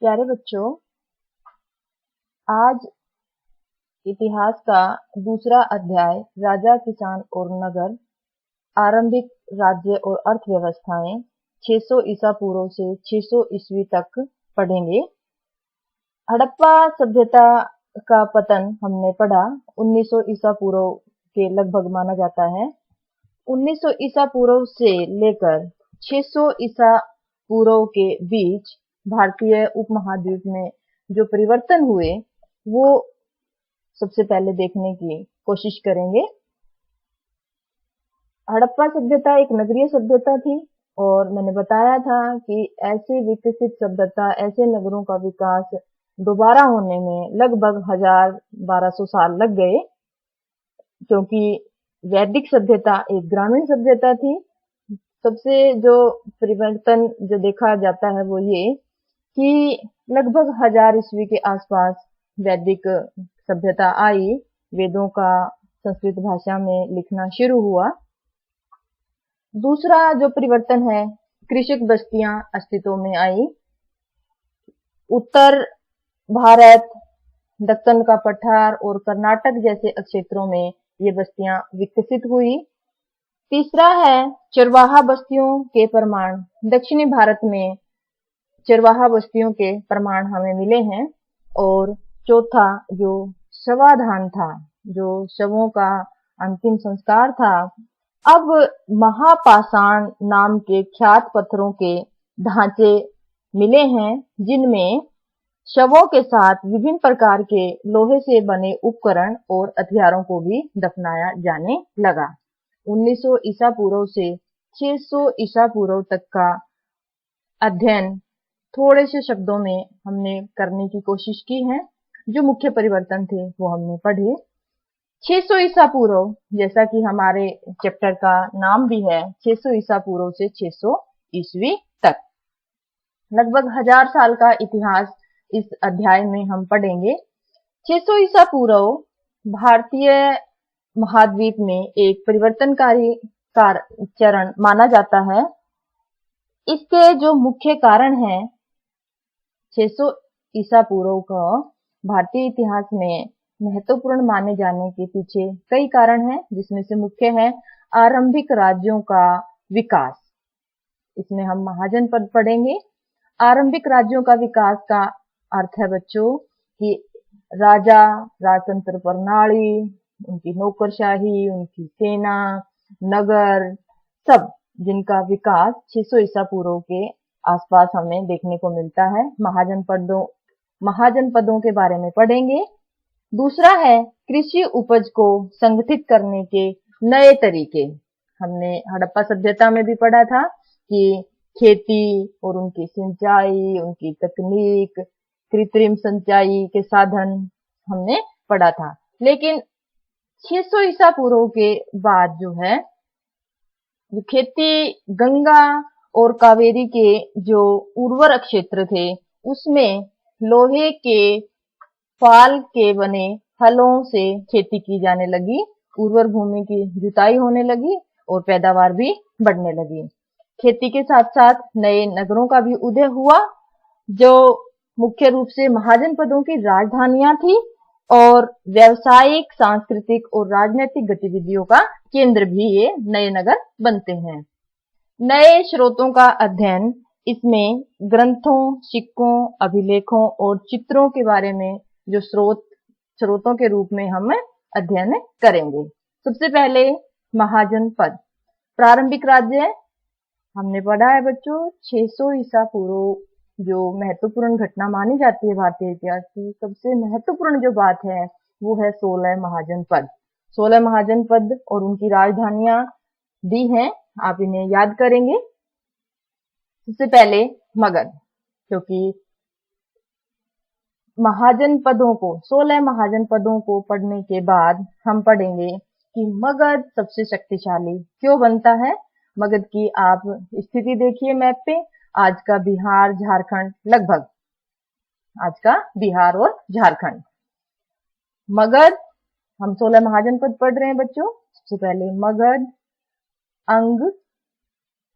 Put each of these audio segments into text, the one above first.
प्यारे बच्चों, आज इतिहास का दूसरा अध्याय राजा, किसान और नगर, आरंभिक राज्य और अर्थव्यवस्थाएं 600 ईसा पूर्व से 600 ईस्वी तक पढ़ेंगे। हड़प्पा सभ्यता का पतन हमने पढ़ा 1900 ईसा पूर्व के लगभग माना जाता है। 1900 ईसा पूर्व से लेकर 600 ईसा पूर्व के बीच भारतीय उपमहाद्वीप में जो परिवर्तन हुए वो सबसे पहले देखने की कोशिश करेंगे। हड़प्पा सभ्यता एक नगरीय सभ्यता थी और मैंने बताया था कि ऐसे विकसित सभ्यता, ऐसे नगरों का विकास दोबारा होने में लगभग 1200 साल लग गए, क्योंकि वैदिक सभ्यता एक ग्रामीण सभ्यता थी। सबसे जो परिवर्तन जो देखा जाता है वो ये कि लगभग 1000 ईस्वी के आसपास वैदिक सभ्यता आई, वेदों का संस्कृत भाषा में लिखना शुरू हुआ। दूसरा जो परिवर्तन है, कृषक बस्तियां अस्तित्व में आई। उत्तर भारत, दक्कन का पठार और कर्नाटक जैसे क्षेत्रों में ये बस्तियां विकसित हुई। तीसरा है चरवाहा बस्तियों के प्रमाण। दक्षिणी भारत में चरवाहा बस्तियों के प्रमाण हमें मिले हैं। और चौथा जो शवाधान था, जो शवों का अंतिम संस्कार था, अब महापाषाण नाम के ख्यात पत्थरों के ढांचे मिले हैं, जिनमें शवों के साथ विभिन्न प्रकार के लोहे से बने उपकरण और हथियारों को भी दफनाया जाने लगा। 1900 ईसा पूर्व से 600 ईसा पूर्व तक का अध्ययन थोड़े से शब्दों में हमने करने की कोशिश की है। जो मुख्य परिवर्तन थे वो हमने पढ़े। 600 ईसा पूर्व, जैसा कि हमारे चैप्टर का नाम भी है, 600 ईसा पूर्व से 600 ईस्वी तक लगभग 1000 साल का इतिहास इस अध्याय में हम पढ़ेंगे। 600 ईसा पूर्व भारतीय महाद्वीप में एक परिवर्तनकारी चरण माना जाता है। इसके जो मुख्य कारण हैं, 600 ईसा पूर्व को भारतीय इतिहास में महत्वपूर्ण माने जाने के पीछे कई कारण हैं, जिसमें से मुख्य है आरंभिक राज्यों का विकास। इसमें हम महाजनपद पढ़ेंगे। आरंभिक राज्यों का विकास का अर्थ है बच्चों कि राजा, राजतंत्र प्रणाली, उनकी नौकरशाही, उनकी सेना, नगर, सब जिनका विकास 600 ईसा पूर्व के आसपास हमें देखने को मिलता है। महाजनपदों के बारे में पढ़ेंगे। दूसरा है कृषि उपज को संगठित करने के नए तरीके। हमने हड़प्पा सभ्यता में भी पढ़ा था कि खेती और उनकी सिंचाई, उनकी तकनीक, कृत्रिम सिंचाई के साधन हमने पढ़ा था। लेकिन 600 ईसा पूर्व के बाद जो है खेती, गंगा और कावेरी के जो उर्वर क्षेत्र थे उसमें लोहे के फाल के बने हलों से खेती की जाने लगी। उर्वर भूमि की जुताई होने लगी और पैदावार भी बढ़ने लगी। खेती के साथ साथ नए नगरों का भी उदय हुआ, जो मुख्य रूप से महाजनपदों की राजधानियां थी और व्यावसायिक, सांस्कृतिक और राजनीतिक गतिविधियों का केंद्र भी ये नए नगर बनते हैं। नए स्रोतों का अध्ययन, इसमें ग्रंथों, सिक्कों, अभिलेखों और चित्रों के बारे में जो स्रोतों के रूप में हम अध्ययन करेंगे। सबसे पहले महाजनपद। प्रारंभिक राज्य हमने पढ़ा है बच्चों, 600 ईसा पूर्व जो महत्वपूर्ण घटना मानी जाती है भारतीय इतिहास की, सबसे महत्वपूर्ण जो बात है वो है 16 महाजनपद। 16 महाजनपद और उनकी राजधानियां दी हैं, आप इन्हें याद करेंगे। सबसे पहले मगध, क्योंकि महाजनपदों को, 16 महाजनपदों को पढ़ने के बाद हम पढ़ेंगे कि मगध सबसे शक्तिशाली क्यों बनता है। मगध की आप स्थिति देखिए मैप पे, आज का बिहार, झारखंड, लगभग आज का बिहार और झारखंड। मगध, हम 16 महाजनपद पढ़ रहे हैं बच्चों। सबसे पहले मगध, अंग,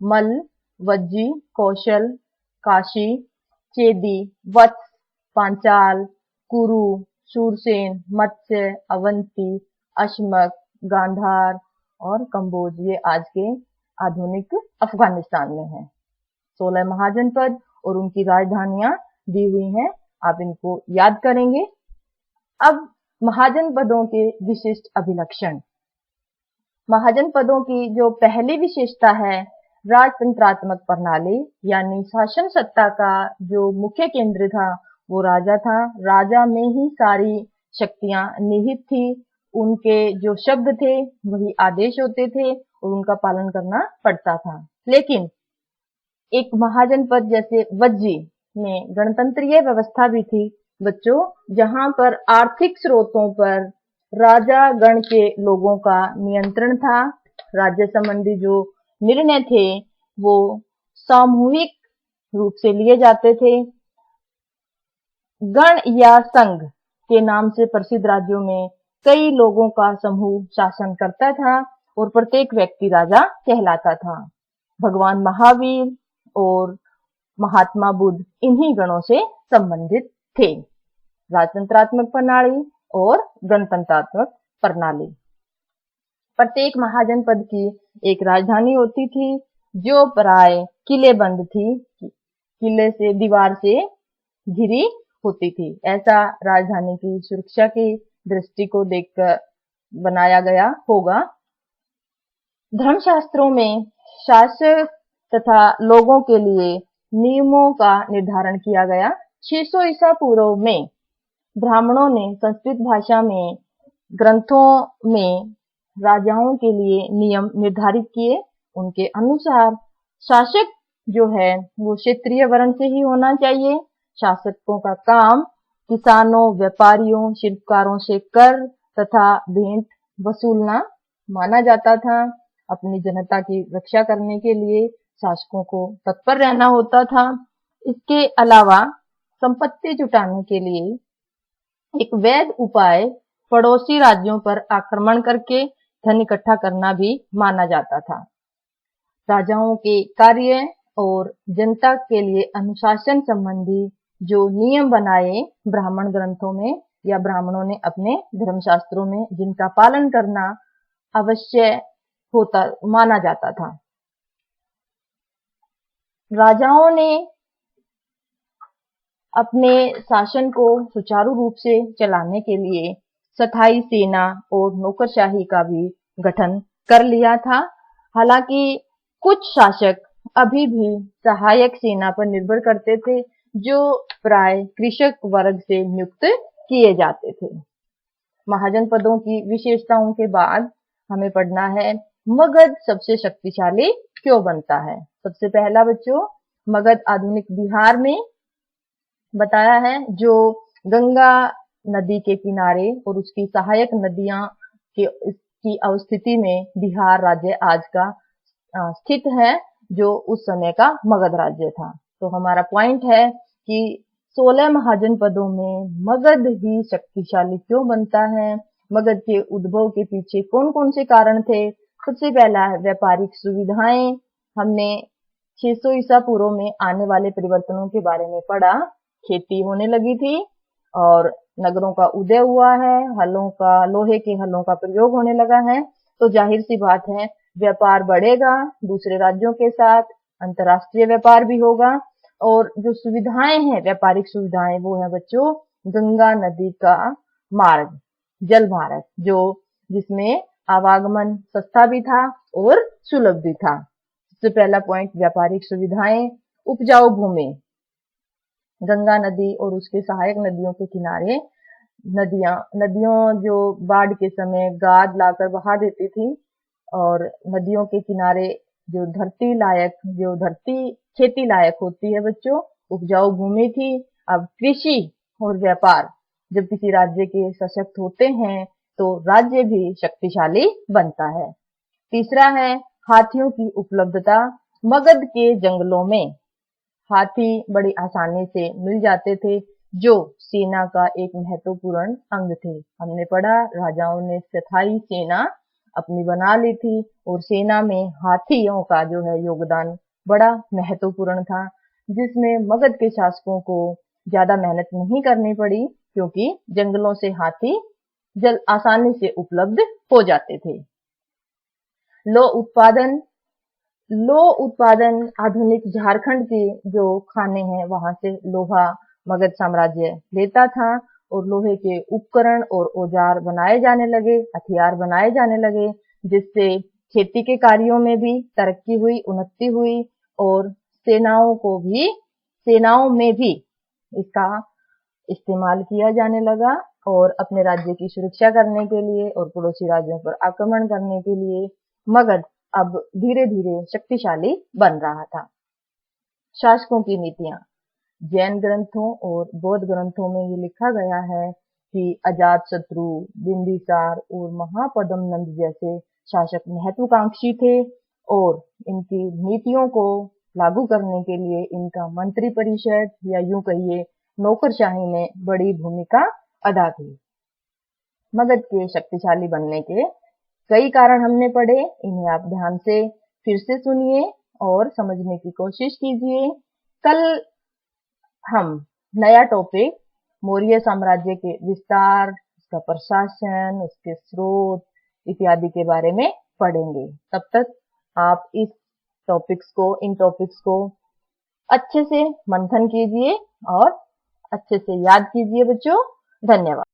मल, वज्जी, कौशल, काशी, चेदी, वत्स, पांचाल, कुरु, शूरसेन, मत्स्य, अवंती, अशमक, गांधार और कंबोज ये आज के आधुनिक अफगानिस्तान में है। 16 महाजनपद और उनकी राजधानियां दी हुई हैं, आप इनको याद करेंगे। अब महाजनपदों के विशिष्ट अभिलक्षण। महाजनपदों की जो पहली विशेषता है, राजतंत्रात्मक प्रणाली, यानी शासन सत्ता का जो मुख्य केंद्र था वो राजा था। राजा में ही सारी शक्तियां निहित थी। उनके जो शब्द थे वही आदेश होते थे और उनका पालन करना पड़ता था। लेकिन एक महाजनपद जैसे वज्जी में गणतंत्रीय व्यवस्था भी थी बच्चों, जहां पर आर्थिक स्रोतों पर राजा गण के लोगों का नियंत्रण था। राज्य संबंधी जो निर्णय थे वो सामूहिक रूप से लिए जाते थे। गण या संघ के नाम से प्रसिद्ध राज्यों में कई लोगों का समूह शासन करता था और प्रत्येक व्यक्ति राजा कहलाता था। भगवान महावीर और महात्मा बुद्ध इन्हीं गणों से संबंधित थे। राजतंत्रात्मक प्रणाली और गणतंत्रात्मक प्रणाली। प्रत्येक महाजनपद की एक राजधानी होती थी जो प्राय किलेबंद थी, किले से दीवार से घिरी होती थी। ऐसा राजधानी की सुरक्षा की दृष्टि को देखकर बनाया गया होगा। धर्मशास्त्रों में शासक तथा लोगों के लिए नियमों का निर्धारण किया गया। 600 ईसा पूर्व में ब्राह्मणों ने संस्कृत भाषा में ग्रंथों में राजाओं के लिए नियम निर्धारित किए। उनके अनुसार शासक जो है वो क्षत्रिय वर्ण से ही होना चाहिए। शासकों का काम किसानों, व्यापारियों, शिल्पकारों से कर तथा भेंट वसूलना माना जाता था। अपनी जनता की रक्षा करने के लिए शासकों को तत्पर रहना होता था। इसके अलावा संपत्ति जुटाने के लिए एक वैध उपाय पड़ोसी राज्यों पर आक्रमण करके धन इकट्ठा करना भी माना जाता था। राजाओं के कार्य और जनता के लिए अनुशासन संबंधी जो नियम बनाए ब्राह्मण ग्रंथों में या ब्राह्मणों ने अपने धर्मशास्त्रों में, जिनका पालन करना अवश्य होता माना जाता था। राजाओं ने अपने शासन को सुचारू रूप से चलाने के लिए स्थायी सेना और नौकरशाही का भी गठन कर लिया था। हालांकि कुछ शासक अभी भी सहायक सेना पर निर्भर करते थे जो प्राय कृषक वर्ग से नियुक्त किए जाते थे। महाजनपदों की विशेषताओं के बाद हमें पढ़ना है मगध सबसे शक्तिशाली क्यों बनता है। सबसे पहला बच्चों, मगध आधुनिक बिहार में बताया है, जो गंगा नदी के किनारे और उसकी सहायक नदियां की अवस्थिति में बिहार राज्य आज का स्थित है, जो उस समय का मगध राज्य था। तो हमारा पॉइंट है कि 16 महाजनपदों में मगध ही शक्तिशाली क्यों बनता है। मगध के उद्भव के पीछे कौन कौन से कारण थे। सबसे पहला है व्यापारिक सुविधाएं। हमने 600 ईसा पूर्व में आने वाले परिवर्तनों के बारे में पढ़ा। खेती होने लगी थी और नगरों का उदय हुआ है, लोहे के हलों का प्रयोग होने लगा है, तो जाहिर सी बात है व्यापार बढ़ेगा दूसरे राज्यों के साथ, अंतर्राष्ट्रीय व्यापार भी होगा। और जो सुविधाएं हैं, व्यापारिक सुविधाएं, वो है बच्चों गंगा नदी का मार्ग, जल मार्ग, जिसमें आवागमन सस्ता भी था और सुलभ भी था। सबसे पहला पॉइंट व्यापारिक सुविधाएं। उपजाऊ भूमि, गंगा नदी और उसके सहायक नदियों के किनारे नदियों जो बाढ़ के समय गाद लाकर बहा देती थी, और नदियों के किनारे जो धरती खेती लायक होती है बच्चों, उपजाऊ भूमि थी। अब कृषि और व्यापार जब किसी राज्य के सशक्त होते हैं तो राज्य भी शक्तिशाली बनता है। तीसरा है हाथियों की उपलब्धता। मगध के जंगलों में हाथी बड़ी आसानी से मिल जाते थे, जो सेना का एक महत्वपूर्ण अंग थे। हमने पढ़ा राजाओं ने स्थायी सेना अपनी बना ली थी और सेना में हाथियों का जो है योगदान बड़ा महत्वपूर्ण था। जिसमें मगध के शासकों को ज्यादा मेहनत नहीं करनी पड़ी, क्योंकि जंगलों से हाथी जल आसानी से उपलब्ध हो जाते थे। लो उत्पादन आधुनिक झारखंड के जो खाने हैं वहां से लोहा मगध साम्राज्य लेता था, और लोहे के उपकरण और औजार बनाए जाने लगे, हथियार बनाए जाने लगे, जिससे खेती के कार्यों में भी तरक्की हुई, उन्नति हुई, और सेनाओं में भी इसका इस्तेमाल किया जाने लगा, और अपने राज्य की सुरक्षा करने के लिए और पड़ोसी राज्यों पर आक्रमण करने के लिए मगध अब धीरे धीरे शक्तिशाली बन रहा था। शासकों की नीतियां। जैन ग्रंथों और बौद्ध ग्रंथों में ये लिखा गया है कि अजातशत्रु, बिंबिसार और महापद्म नंद जैसे शासक महत्वाकांक्षी थे, और इनकी नीतियों को लागू करने के लिए इनका मंत्री परिषद या यूं कहिए नौकरशाही ने बड़ी भूमिका अदा की। मगध के शक्तिशाली बनने के कई कारण हमने पढ़े, इन्हें आप ध्यान से फिर से सुनिए और समझने की कोशिश कीजिए। कल हम नया टॉपिक मौर्य साम्राज्य के विस्तार, उसका प्रशासन, उसके स्रोत इत्यादि के बारे में पढ़ेंगे। तब तक आप इन टॉपिक्स को अच्छे से मंथन कीजिए और अच्छे से याद कीजिए बच्चों। धन्यवाद।